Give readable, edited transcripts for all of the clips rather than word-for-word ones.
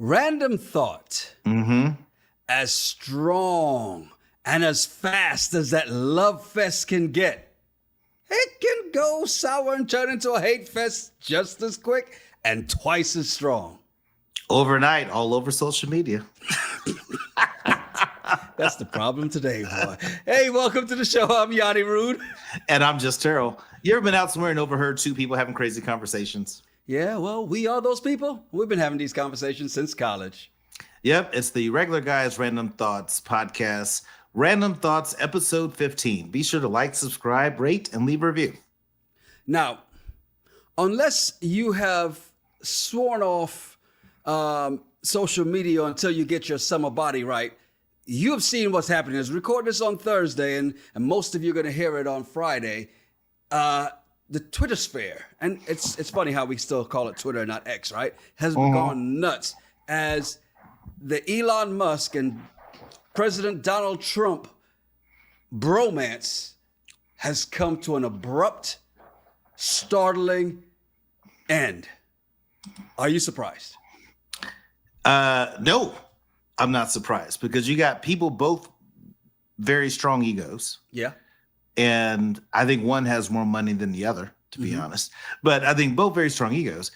Random thought, as strong and as fast as that love fest can get, it can go sour and turn into a hate fest just as quick and twice as strong. Overnight, all over social media. That's the problem today, boy. Hey, welcome to the show. I'm Yanni Rude. And I'm just Terrell. You ever been out somewhere and overheard two people having crazy conversations? Yeah, well, we are those people. We've been having these conversations since college. Yep, it's the Regular Guys Random Thoughts podcast. Random Thoughts, episode 15. Be sure to like, subscribe, rate, and leave a review. Now, unless you have sworn off social media until you get your summer body right, you have seen what's happening. As we record this on Thursday, and most of you are going to hear it on Friday, the Twitter sphere, and it's funny how we still call it Twitter, not X, right, has gone nuts as the Elon Musk and President Donald Trump bromance has come to an abrupt, startling end. Are you surprised? No, I'm not surprised because you got people both very strong egos. Yeah. And I think one has more money than the other, to be honest. But I think both very strong egos.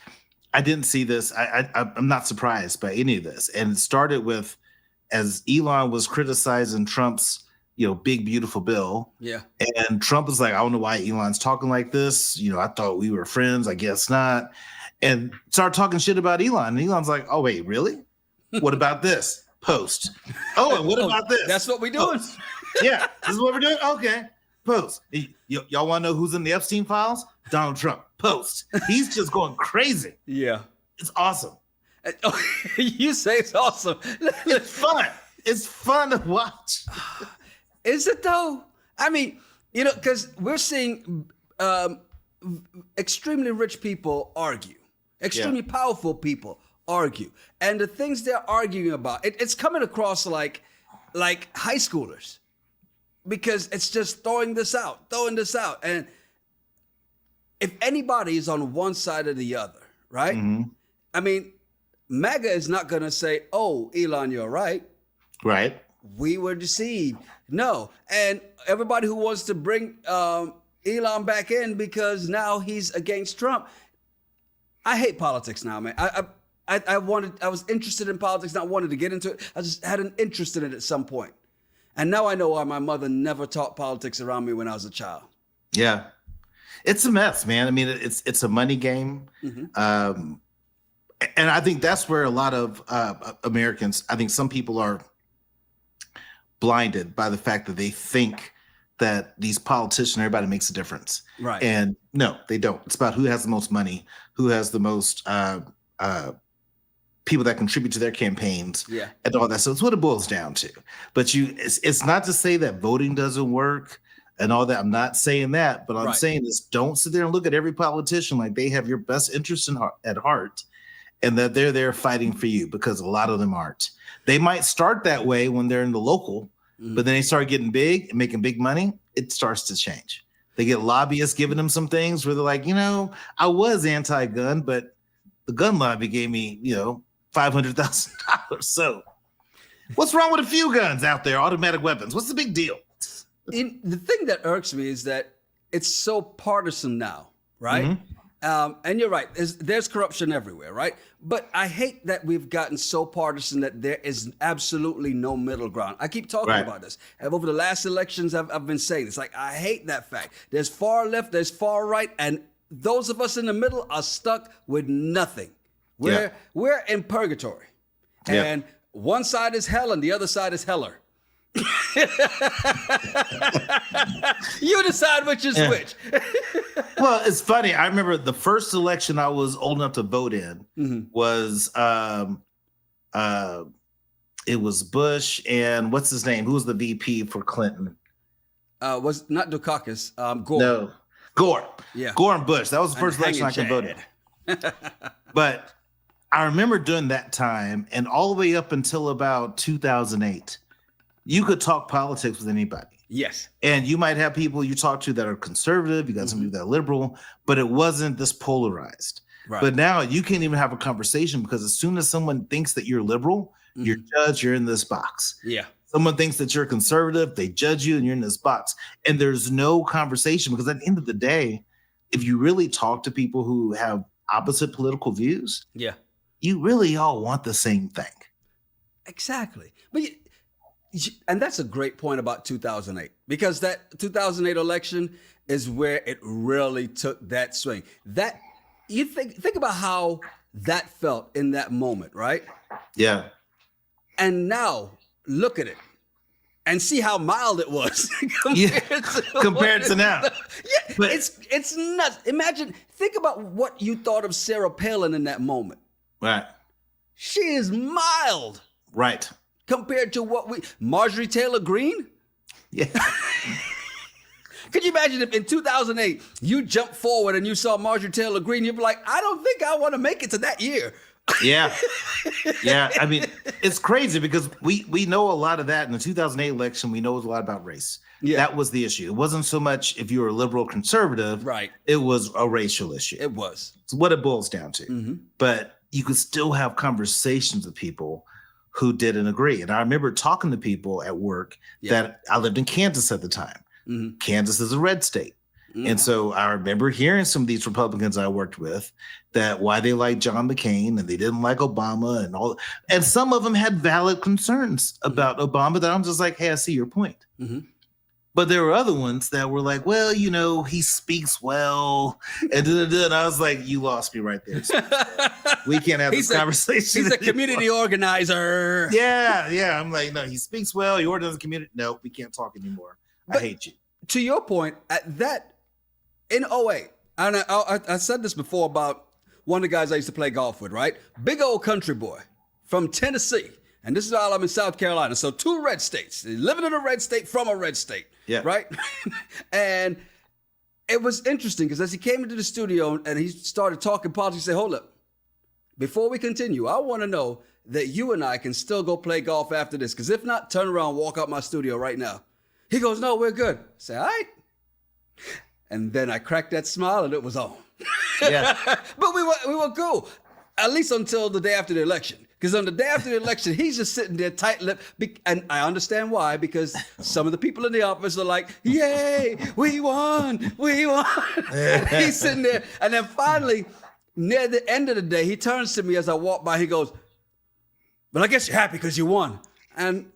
I didn't see this. I'm not surprised by any of this. And it started with, as Elon was criticizing Trump's, big, beautiful bill. Yeah. And Trump was like, I don't know why Elon's talking like this. I thought we were friends. I guess not. And started talking shit about Elon. And Elon's like, oh, wait, really? What about this? Post. Oh, and what about this? That's what we're doing. Post. Yeah, this is what we're doing? Okay. Post. Y'all want to know who's in the Epstein files? Donald Trump. Post. He's just going crazy. Yeah. It's awesome. You say it's awesome. It's fun. It's fun to watch. Is it though? I mean, because we're seeing extremely rich people argue, extremely powerful people argue. And the things they're arguing about, it's coming across like high schoolers. Because it's just throwing this out. And if anybody is on one side or the other, right? I mean, MAGA is not going to say, oh, Elon, you're right. Right. We were deceived. No. And everybody who wants to bring Elon back in because now he's against Trump. I hate politics now, man. I was interested in politics, not wanted to get into it. I just had an interest in it at some point. And now I know why my mother never taught politics around me when I was a child. Yeah. It's a mess, man. I mean, it's a money game. And I think that's where a lot of Americans, I think some people are blinded by the fact that they think that these politicians, everybody makes a difference. Right. And no, they don't. It's about who has the most money, who has the most people that contribute to their campaigns, and all that. So it's what it boils down to. But it's not to say that voting doesn't work and all that. I'm not saying that, but I'm saying is don't sit there and look at every politician like they have your best interest at heart and that they're there fighting for you, because a lot of them aren't. They might start that way when they're in the local, but then they start getting big and making big money. It starts to change. They get lobbyists giving them some things where they're like, I was anti-gun, but the gun lobby gave me, $500,000. So what's wrong with a few guns out there, automatic weapons? What's the big deal? The thing that irks me is that it's so partisan now, right? And you're right. There's corruption everywhere, right? But I hate that we've gotten so partisan that there is absolutely no middle ground. I keep talking about this. And over the last elections, I've been saying this. Like, I hate that fact. There's far left, there's far right, and those of us in the middle are stuck with nothing. We're in purgatory. And one side is hell and the other side is heller. You decide which is which. Well, it's funny. I remember the first election I was old enough to vote in was it was Bush and what's his name? Who was the VP for Clinton? Was not Dukakis, Gore. No, Gore. Yeah, Gore and Bush. That was the first election I could vote in. But I remember during that time and all the way up until about 2008, you could talk politics with anybody. Yes. And you might have people you talk to that are conservative, you got some people that are liberal, but it wasn't this polarized. Right. But now you can't even have a conversation because as soon as someone thinks that you're liberal, you're judged, you're in this box. Yeah. Someone thinks that you're conservative, they judge you and you're in this box. And there's no conversation because at the end of the day, if you really talk to people who have opposite political views, you really all want the same thing. Exactly. But and that's a great point about 2008, because that 2008 election is where it really took that swing. That you think about how that felt in that moment, right? Yeah. And now look at it and see how mild it was compared to now. Yeah, but it's nuts. Think about what you thought of Sarah Palin in that moment. Right. She is mild. Right. Compared to Marjorie Taylor Greene? Yeah. Could you imagine if in 2008 you jumped forward and you saw Marjorie Taylor Greene, you'd be like, I don't think I want to make it to that year. Yeah. Yeah. I mean, it's crazy because we know a lot of that in the 2008 election. We know a lot about race. Yeah. That was the issue. It wasn't so much if you were a liberal or conservative. Right. It was a racial issue. It was. It's what it boils down to. But you could still have conversations with people who didn't agree. And I remember talking to people at work that I lived in Kansas at the time. Kansas is a red state. And so I remember hearing some of these Republicans I worked with that why they liked John McCain and they didn't like Obama and all. And some of them had valid concerns about Obama that I'm just like, hey, I see your point. But there were other ones that were like, well, you know, he speaks well. And I was like, you lost me right there. So we can't have this conversation. He's a community organizer. Yeah. I'm like, no, he speaks well. He organizes a community. No, we can't talk anymore. I hate you. To your point, at that, in 08, and I said this before about one of the guys I used to play golf with, right? Big old country boy from Tennessee. And this is all I'm in South Carolina. So 2 red states, living in a red state from a red state. Yeah. Right. And it was interesting because as he came into the studio and he started talking politics, he said, hold up. Before we continue, I want to know that you and I can still go play golf after this. Because if not, turn around, walk out my studio right now. He goes, no, we're good. I say, all right. And then I cracked that smile and it was on. Yeah. But we were cool, at least until the day after the election. Because on the day after the election, he's just sitting there tight-lipped. And I understand why, because some of the people in the office are like, yay, we won. And he's sitting there. And then finally, near the end of the day, he turns to me as I walk by. He goes, well, I guess you're happy because you won. And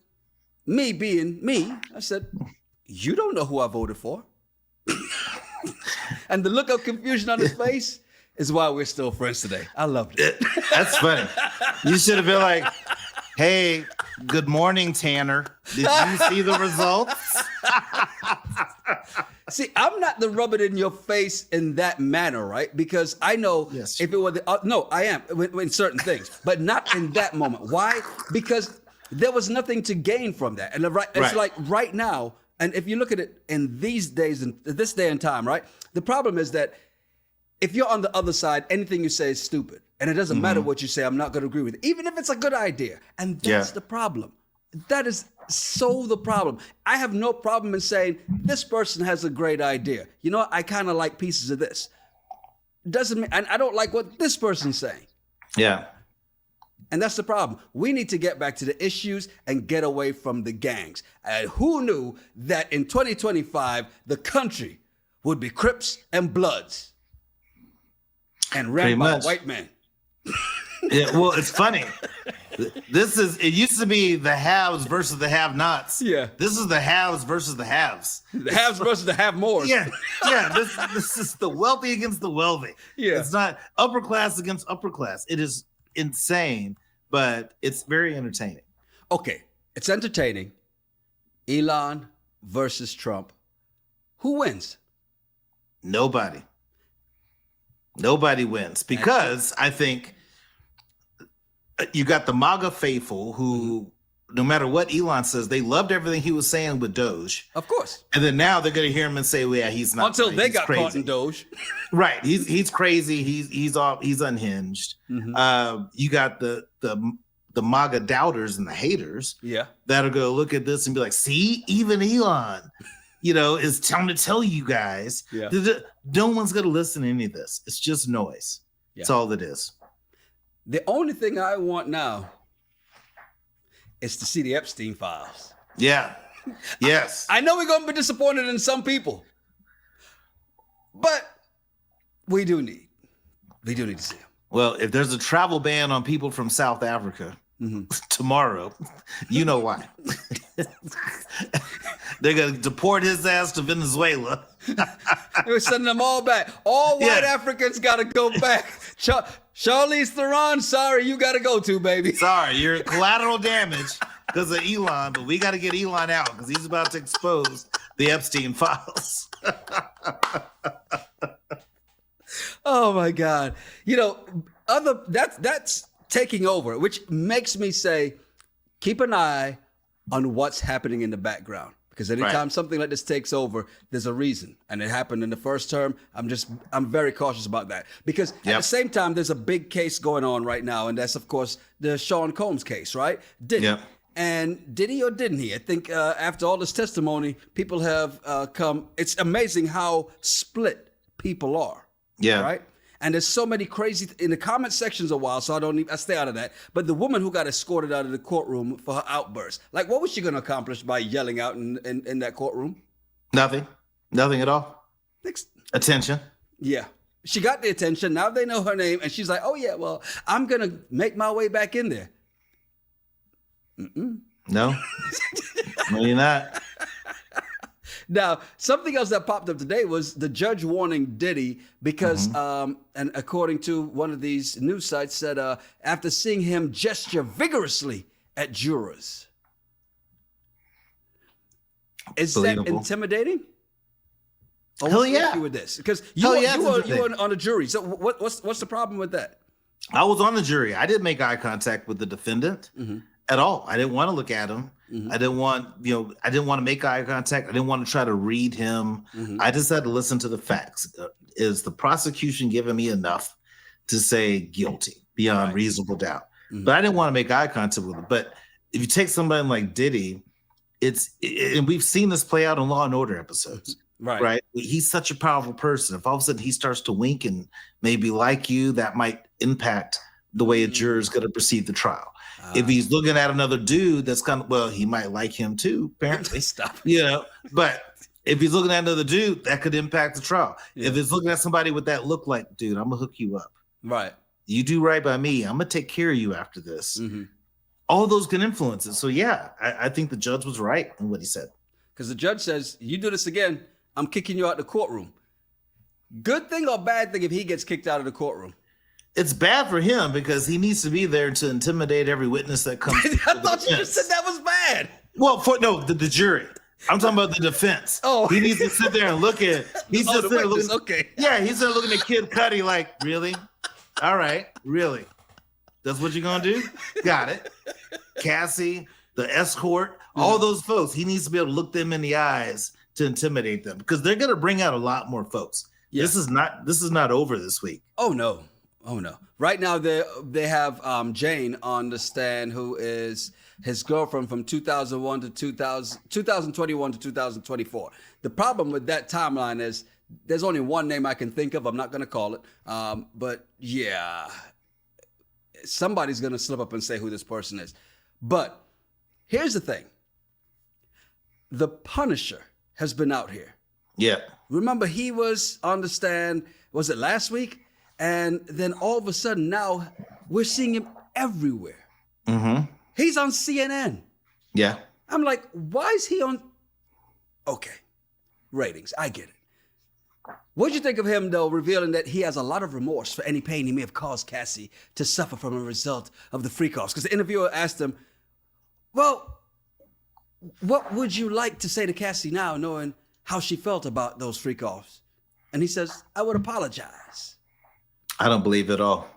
me being me, I said, you don't know who I voted for. And the look of confusion on his face is why we're still friends today. I loved it. That's funny. You should have been like, hey, good morning, Tanner. Did you see the results? See, I'm not the rub it in your face in that manner, right? Because I know if it were no, I am in certain things, but not in that moment. Why? Because there was nothing to gain from that. And it's like right now, and if you look at it in these days, in this day and time, right? The problem is that if you're on the other side, anything you say is stupid. And it doesn't matter what you say, I'm not going to agree with it, even if it's a good idea. And that's the problem. That is so the problem. I have no problem in saying, this person has a great idea. You know, I kind of like pieces of this. Doesn't mean, and I don't like what this person's saying. Yeah. And that's the problem. We need to get back to the issues and get away from the gangs. And who knew that in 2025, the country would be Crips and Bloods and ran by white men? Yeah, well, it's funny. It used to be the haves versus the have-nots. Yeah. This is the haves versus the haves. The haves versus the have-mores. Yeah. This is the wealthy against the wealthy. Yeah. It's not upper class against upper class. It is insane, but it's very entertaining. Okay, it's entertaining. Elon versus Trump. Who wins? Nobody wins because I think you got the MAGA faithful who, no matter what Elon says, they loved everything he was saying with Doge. Of course. And then now they're going to hear him and say, well, yeah, he's not. Until they got caught in Doge. Right. He's crazy. He's unhinged. You got the MAGA doubters and the haters that are going to look at this and be like, see, even Elon, is trying to tell you guys. Yeah. No one's going to listen to any of this. It's just noise. That's all it is. The only thing I want now is to see the Epstein files. Yeah. Yes. I know we're going to be disappointed in some people, but we do need to see them. Well, if there's a travel ban on people from South Africa tomorrow, you know why. They're going to deport his ass to Venezuela. We're sending them all back. All white Africans got to go back. Charlize Theron, sorry, you got to go too, baby. Sorry, you're collateral damage because of Elon, but we got to get Elon out because he's about to expose the Epstein files. Oh my God. That's taking over, which makes me say, keep an eye on what's happening in the background. Because anytime something like this takes over, there's a reason. And it happened in the first term. I'm very cautious about that. Because at the same time, there's a big case going on right now. And that's, of course, the Sean Combs case, right? And did he or didn't he? I think after all this testimony, people have come. It's amazing how split people are. Yeah. Right? And there's so many crazy in the comment sections a while, so I stay out of that. But the woman who got escorted out of the courtroom for her outburst, like, what was she going to accomplish by yelling out in that courtroom? Nothing at all. Attention. Yeah, she got the attention. Now they know her name, and she's like, "Oh yeah, well, I'm gonna make my way back in there." No, you're not. Now, something else that popped up today was the judge warning Diddy because, and according to one of these news sites, said after seeing him gesture vigorously at jurors. Is that intimidating? Hell yeah! With this, because you were on a jury. So what's the problem with that? I was on the jury. I didn't make eye contact with the defendant at all. I didn't want to look at him. I didn't want to make eye contact. I didn't want to try to read him. I just had to listen to the facts. Is the prosecution giving me enough to say guilty beyond reasonable doubt? But I didn't want to make eye contact with him. But if you take somebody like Diddy, and we've seen this play out in Law and Order episodes. Right. He's such a powerful person. If all of a sudden he starts to wink and maybe like you, that might impact the way a juror is going to perceive the trial. If he's looking at another dude that's he might like him too, apparently. Stop. But if he's looking at another dude, that could impact the trial. If he's looking at somebody with that look like, dude, I'm going to hook you up. Right. You do right by me. I'm going to take care of you after this. All those can influence it. So, I think the judge was right in what he said. Because the judge says, you do this again, I'm kicking you out of the courtroom. Good thing or bad thing if he gets kicked out of the courtroom? It's bad for him because he needs to be there to intimidate every witness that comes. I thought you just said that was bad. Well, the jury. I'm talking about the defense. Oh, he needs to sit there and look at. He's just there looking. Okay. Yeah, he's there looking at Kid Cudi like, really? All right, really? That's what you're gonna do? Got it. Cassie, the escort, all those folks. He needs to be able to look them in the eyes to intimidate them because they're gonna bring out a lot more folks. Yeah. This is not over this week. Oh no. Right now they have Jane on the stand, who is his girlfriend from 2021 to 2024. The problem with that timeline is there's only one name I can think of. I'm not going to call it. But yeah, somebody's going to slip up and say who this person is. But here's the thing. The Punisher has been out here. Yeah. Remember, he was on the stand, was it last week? And then all of a sudden now we're seeing him everywhere. He's on CNN. Yeah. I'm like, why is he on? Okay, ratings, I get it. What'd you think of him, though, revealing that he has a lot of remorse for any pain he may have caused Cassie to suffer from a result of the freak-offs? Because the interviewer asked him, well, what would you like to say to Cassie now, knowing how she felt about those freak-offs? And he says, I would apologize. I don't believe it at all.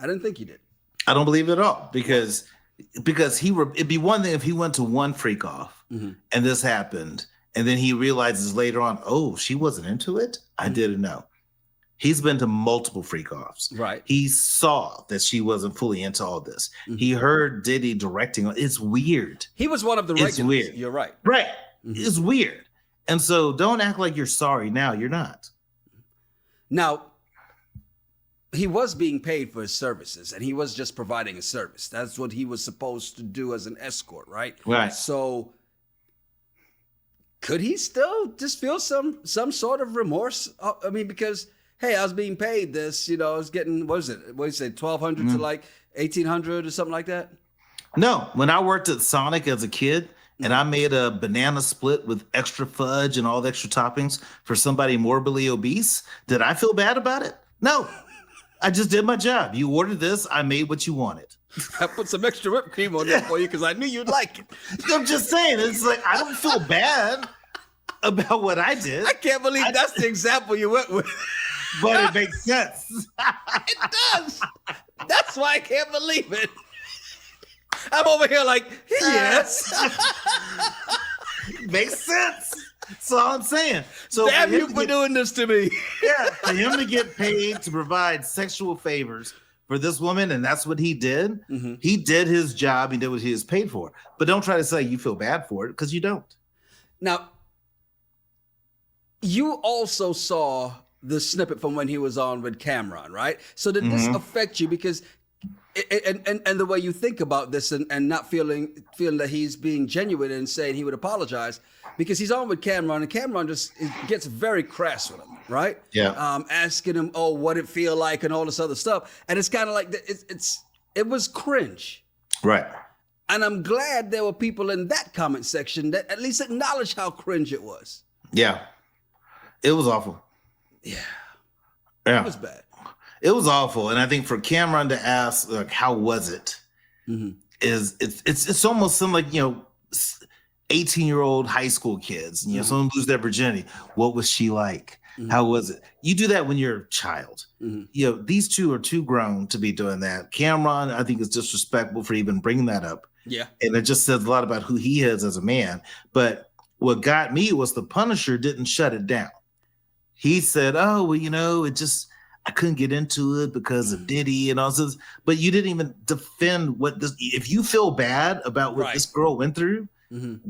I didn't think you did. I don't believe it at all because it'd be one thing if he went to one freak off and this happened and then he realizes later on, oh, she wasn't into it. I didn't know. He's been to multiple freak offs. Right. He saw that she wasn't fully into all this. He heard Diddy directing. It's weird. He was one of the regulars. It's weird. You're right. Right. It's weird. And so don't act like you're sorry now. You're not. Now, he was being paid for his services, and he was just providing a service. That's what he was supposed to do as an escort, right? Right. So could he still just feel some sort of remorse? I mean, because hey, I was being paid this, I was getting, what is it? What do you say, 1,200 to like 1,800 or something like that? No, when I worked at Sonic as a kid and I made a banana split with extra fudge and all the extra toppings for somebody morbidly obese, did I feel bad about it? No, I just did my job. You ordered this, I made what you wanted. I put some extra whipped cream on there for you because I knew you'd like it. I'm just saying, it's like, I don't feel bad about what I did. I can't believe that's the example you went with. But it makes sense. It does. That's why I can't believe it. I'm over here like, yes. Makes sense. That's all I'm saying. So damn you for doing this to me. Yeah, for him to get paid to provide sexual favors for this woman, and that's what he did. Mm-hmm. He did his job. He did what he was paid for. But don't try to say you feel bad for it, because you don't. Now, you also saw the snippet from when he was on with Cameron, right? So did this affect you? Because and the way you think about this and not feeling that he's being genuine and saying he would apologize, because he's on with Cameron and Cameron just gets very crass with him, right? Yeah. Asking him, oh, what it feel like and all this other stuff. And it's kind of like, it was cringe. Right. And I'm glad there were people in that comment section that at least acknowledged how cringe it was. Yeah. It was awful. Yeah. Yeah. It was bad. It was awful. And I think for Cameron to ask, like, how was it? It's almost some like, 18-year-old high school kids, someone lose their virginity. What was she like? How was it? You do that when you're a child. These two are too grown to be doing that. Cameron, I think, is disrespectful for even bringing that up. Yeah. And it just says a lot about who he is as a man. But what got me was the Punisher didn't shut it down. He said, oh, well, I couldn't get into it because of Diddy and all this. But you didn't even defend if you feel bad about what this girl went through,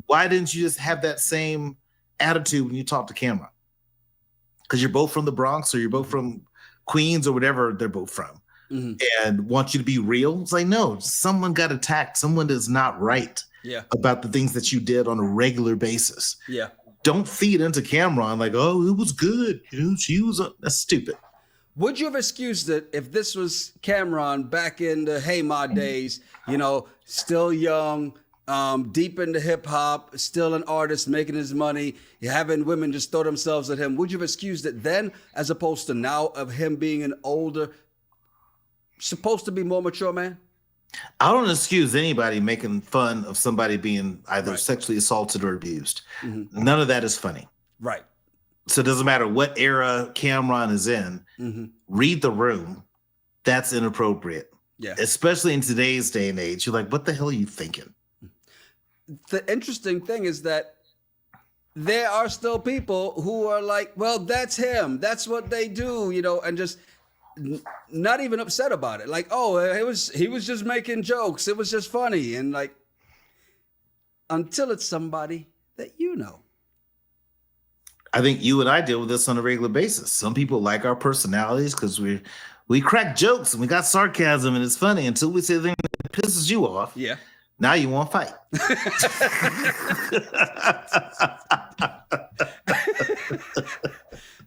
why didn't you just have that same attitude when you talk to Cameron? Because you're both from the Bronx or you're both from Queens or whatever they're both from, and want you to be real. It's like, no, someone got attacked. Someone is not right about the things that you did on a regular basis. Yeah. Don't feed into Cameron like, oh, it was good. That's stupid. Would you have excused it if this was Cameron back in the Hey Ma days, still young, deep into hip hop, still an artist, making his money, having women just throw themselves at him? Would you have excused it then as opposed to now of him being an older, supposed to be more mature man? I don't excuse anybody making fun of somebody being either sexually assaulted or abused. None of that is funny. Right. So it doesn't matter what era Cameron is in. Read the room. That's inappropriate. Yeah. Especially in today's day and age. You're like, what the hell are you thinking? The interesting thing is that there are still people who are like, well, that's him. That's what they do, and just not even upset about it. Like, oh, he was just making jokes. It was just funny. And like, until it's somebody that you know. I think you and I deal with this on a regular basis. Some people like our personalities because we crack jokes and we got sarcasm and it's funny until we say things that pisses you off. Yeah. Now you want to fight.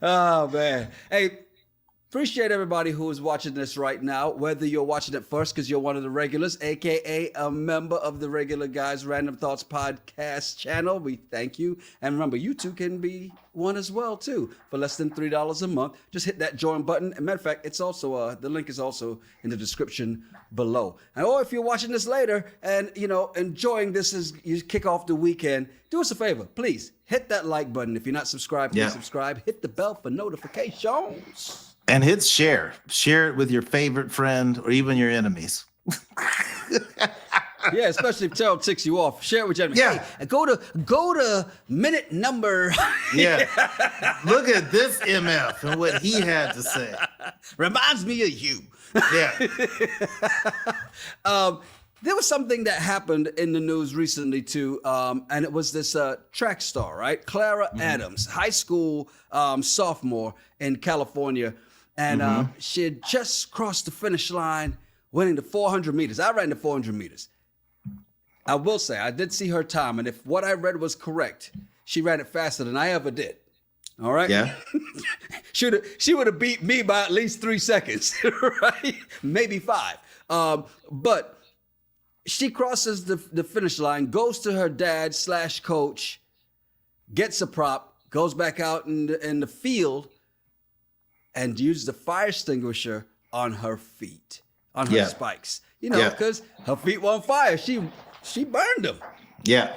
Oh, man. Hey, appreciate everybody who is watching this right now, whether you're watching it first because you're one of the regulars, a.k.a. a member of the Regular Guys Random Thoughts podcast channel. We thank you. And remember, you too can be one as well, too, for less than $3 a month. Just hit that join button. As a matter of fact, it's also the link is also in the description below. And or if you're watching this later and, enjoying this as you kick off the weekend, do us a favor, please hit that like button. If you're not subscribed, please subscribe. Hit the bell for notifications. And hit share. Share it with your favorite friend or even your enemies. Yeah, especially if Terrell ticks you off. Share it with your enemies. Yeah. Hey, go to minute number. Yeah. Look at this MF and what he had to say. Reminds me of you. Yeah. There was something that happened in the news recently too, and it was this track star, right? Clara Adams, high school sophomore in California. And she had just crossed the finish line, winning the 400 meters. I ran the 400 meters. I will say, I did see her time, and if what I read was correct, she ran it faster than I ever did. All right? Yeah. She would have beat me by at least 3 seconds, right? Maybe 5. But she crosses the finish line, goes to her dad / coach, gets a prop, goes back out in the field, and uses the fire extinguisher on her feet, on her spikes. You know, because her feet were on fire. She burned them. Yeah.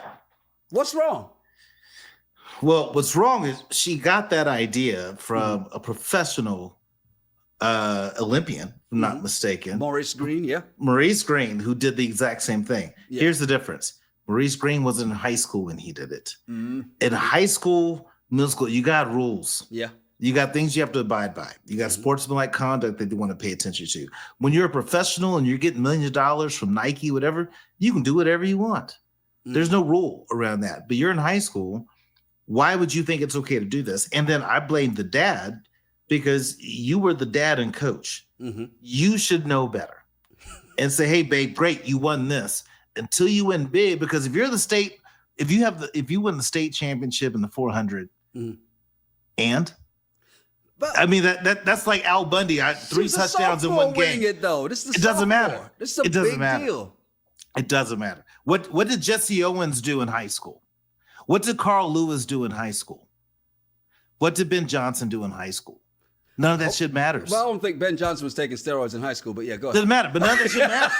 What's wrong? Well, what's wrong is she got that idea from a professional Olympian, if I'm not mistaken. Maurice Green, yeah. Maurice Green, who did the exact same thing. Yeah. Here's the difference. Maurice Green was in high school when he did it. In high school, middle school, you got rules. Yeah. You got things you have to abide by. You got sportsmanlike conduct that you want to pay attention to. When you're a professional and you're getting millions of dollars from Nike, whatever, you can do whatever you want. There's no rule around that. But you're in high school. Why would you think it's okay to do this? And then I blame the dad because you were the dad and coach. You should know better and say, hey, babe, great, you won this. Until you win big, because if you're the state, if you win the state championship in the 400, but I mean that's like Al Bundy. 3 touchdowns in one game. It though. It doesn't matter. This is a big deal. It doesn't matter. What did Jesse Owens do in high school? What did Carl Lewis do in high school? What did Ben Johnson do in high school? None of that shit matters. Well, I don't think Ben Johnson was taking steroids in high school, but yeah, go ahead. Doesn't matter, but none of that shit matters.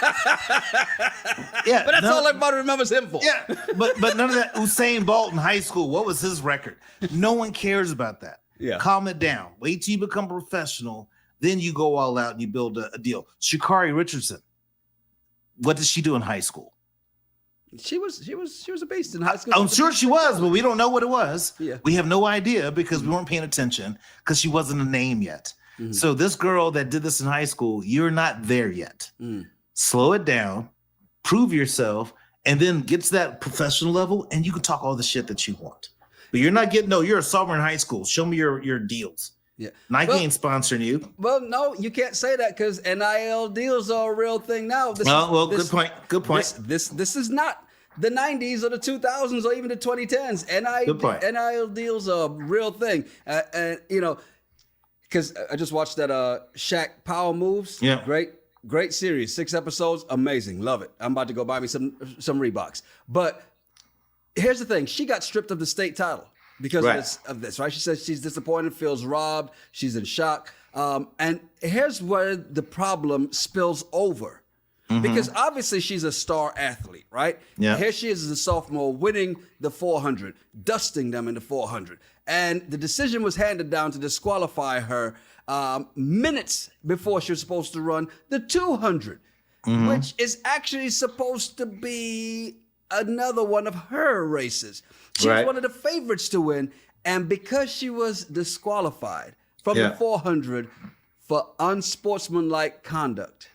Yeah, but that's all everybody remembers him for. Yeah, but none of that. Usain Bolt in high school, what was his record? No one cares about that. Yeah. Calm it down. Wait till you become professional. Then you go all out and you build a deal. Sha'Carri Richardson. What did she do in high school? She was a beast in high school. I'm sure she was, but we don't know what it was. Yeah. We have no idea because we weren't paying attention because she wasn't a name yet. So this girl that did this in high school, you're not there yet. Slow it down, prove yourself, and then get to that professional level, and you can talk all the shit that you want. But you're not getting, you're a sophomore in high school. Show me your deals. Yeah. Nike ain't sponsoring you. Well, no, you can't say that because NIL deals are a real thing now. Good point. Good point. This is not the 90s or the 2000s or even the 2010s. NIL deals are a real thing. And because I just watched that Shaq Power Moves. Yeah. Great series. 6 episodes. Amazing. Love it. I'm about to go buy me some Reeboks. But here's the thing. She got stripped of the state title because of this, right? She says she's disappointed, feels robbed. She's in shock. And here's where the problem spills over. Because obviously she's a star athlete, right? Yeah. Here she is as a sophomore winning the 400, dusting them in the 400. And the decision was handed down to disqualify her minutes before she was supposed to run the 200, which is actually supposed to be another one of her races. She was one of the favorites to win. And because she was disqualified from the 400 for unsportsmanlike conduct,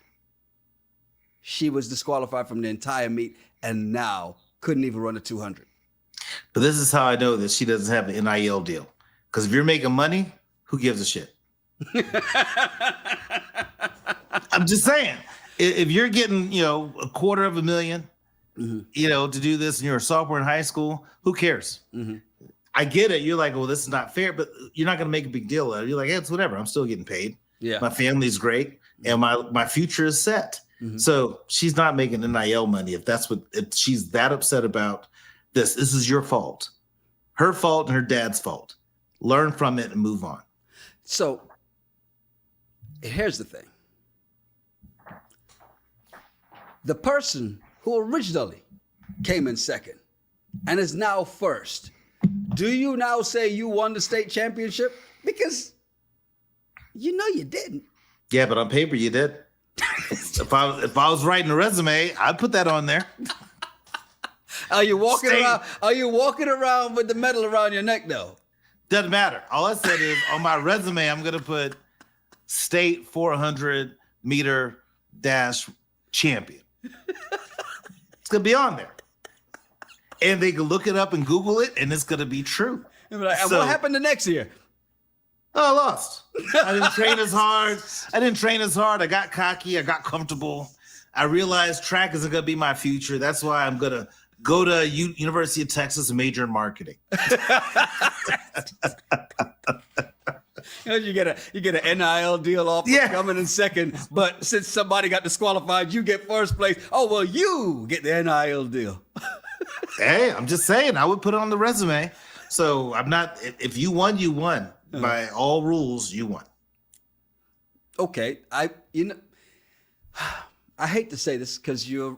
she was disqualified from the entire meet and now couldn't even run a 200. But this is how I know that she doesn't have an NIL deal. Because if you're making money, who gives a shit? I'm just saying. If you're getting, $250,000, to do this and you're a sophomore in high school, who cares? I get it. You're like, well, this is not fair, but you're not going to make a big deal out of it. You're like, hey, it's whatever. I'm still getting paid. Yeah. My family's great. And my future is set. So she's not making NIL money if she's that upset about this. This is your fault. Her fault and her dad's fault. Learn from it and move on. So here's the thing. The person who originally came in second and is now first, do you now say you won the state championship? Because you know you didn't. Yeah, but on paper you did. If I was writing a resume, I'd put that on there. Are you walking around with the medal around your neck though? Doesn't matter. All I said is on my resume, I'm gonna put state 400 meter dash champion. It's gonna be on there, and they can look it up and Google it, and it's gonna be true. And what happened the next year? Oh, I lost. I didn't train as hard. I got cocky. I got comfortable. I realized track isn't going to be my future. That's why I'm going to go to University of Texas and major in marketing. You get an NIL deal off for coming in second, but since somebody got disqualified, you get first place. Oh, well, you get the NIL deal. Hey, I'm just saying, I would put it on the resume. So I'm not, if you won, you won. By all rules, you won. Okay. I hate to say this because you're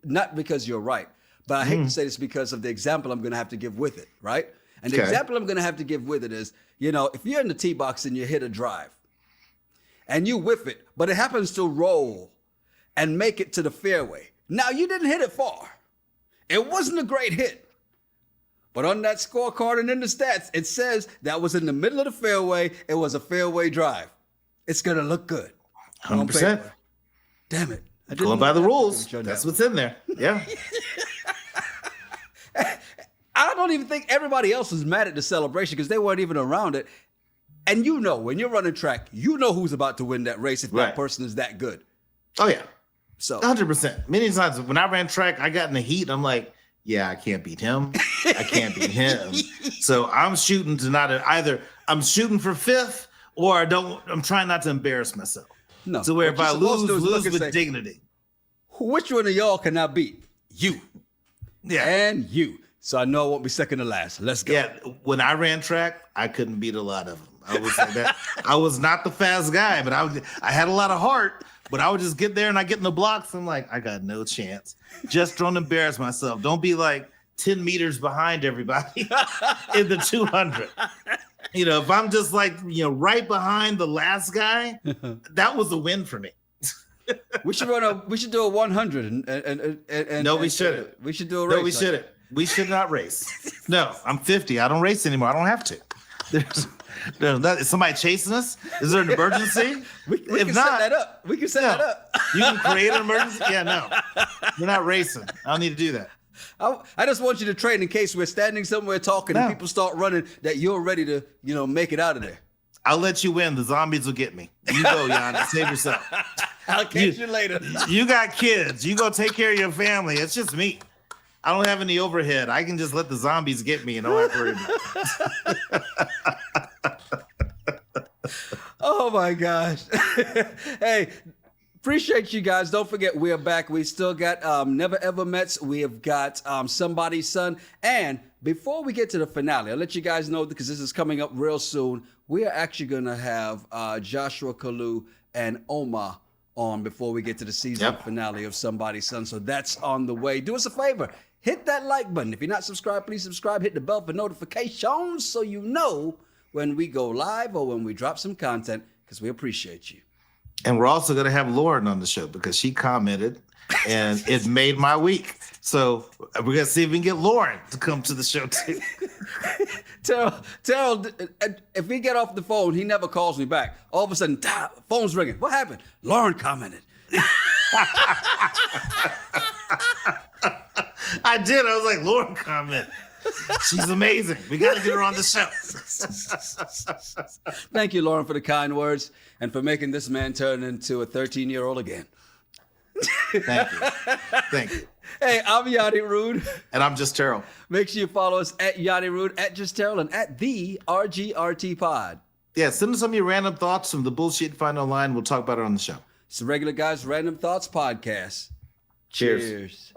not because you're right, but I hate to say this because of the example I'm going to have to give with it, right? And the example I'm going to have to give with it is, if you're in the tee box and you hit a drive and you whiff it, but it happens to roll and make it to the fairway. Now, you didn't hit it far. It wasn't a great hit. But on that scorecard and in the stats, it says that was in the middle of the fairway. It was a fairway drive. It's going to look good. 100%. Damn it. Going by the rules. That's what's in there. Yeah. I don't even think everybody else was mad at the celebration because they weren't even around it. And when you're running track, who's about to win that race if that person is that good. Oh, yeah. So 100%. Many times when I ran track, I got in the heat. I'm like, yeah, I can't beat him. I can't beat him. So I'm shooting to not either. I'm shooting for fifth, or I'm trying not to embarrass myself. No. So where if I lose with dignity. Which one of y'all can I beat? You. Yeah. And you. So I know I won't be second to last. Let's go. Yeah. When I ran track, I couldn't beat a lot of them. I would say that I was not the fast guy, but I had a lot of heart. But I would just get there and I get in the blocks. I'm like, I got no chance. Just don't embarrass myself. Don't be like 10 meters behind everybody in the 200. If I'm just like, right behind the last guy, that was a win for me. We should do a 100 and no, we shouldn't. We should do a race. No, we shouldn't. We should not race. No, I'm 50. I don't race anymore. I don't have to. Is somebody chasing us? Is there an emergency? We can set that up. We can set that up. You can create an emergency? Yeah, no. You're not racing. I don't need to do that. I just want you to train in case we're standing somewhere talking and people start running that you're ready to, make it out of there. I'll let you win. The zombies will get me. You go, Jan. Save yourself. I'll catch you later. You got kids. You go take care of your family. It's just me. I don't have any overhead. I can just let the zombies get me and don't have to worry about it. Oh my gosh. Hey, appreciate you guys. Don't forget, we are back. We still got Never Ever Mets. We have got Somebody's Son. And before we get to the finale, I'll let you guys know because this is coming up real soon. We are actually going to have Joshua Kalu and Omar on before we get to the season finale of Somebody's Son. So that's on the way. Do us a favor. Hit that like button. If you're not subscribed, please subscribe. Hit the bell for notifications so you know when we go live or when we drop some content because we appreciate you. And we're also going to have Lauren on the show because she commented and it made my week. So we're going to see if we can get Lauren to come to the show too. Terrell, if we get off the phone, he never calls me back. All of a sudden, phone's ringing. What happened? Lauren commented. I did. I was like, Lauren comment. She's amazing. We got to get her on the show. Thank you, Lauren, for the kind words and for making this man turn into a 13-year-old again. Thank you. Thank you. Hey, I'm Yanni Rude. And I'm Just Terrell. Make sure you follow us at Yanni Rude, at Just Terrell, and at the RGRT Pod. Yeah, send us some of your random thoughts from the bullshit you find online. We'll talk about it on the show. It's the Regular Guys Random Thoughts Podcast. Cheers. Cheers.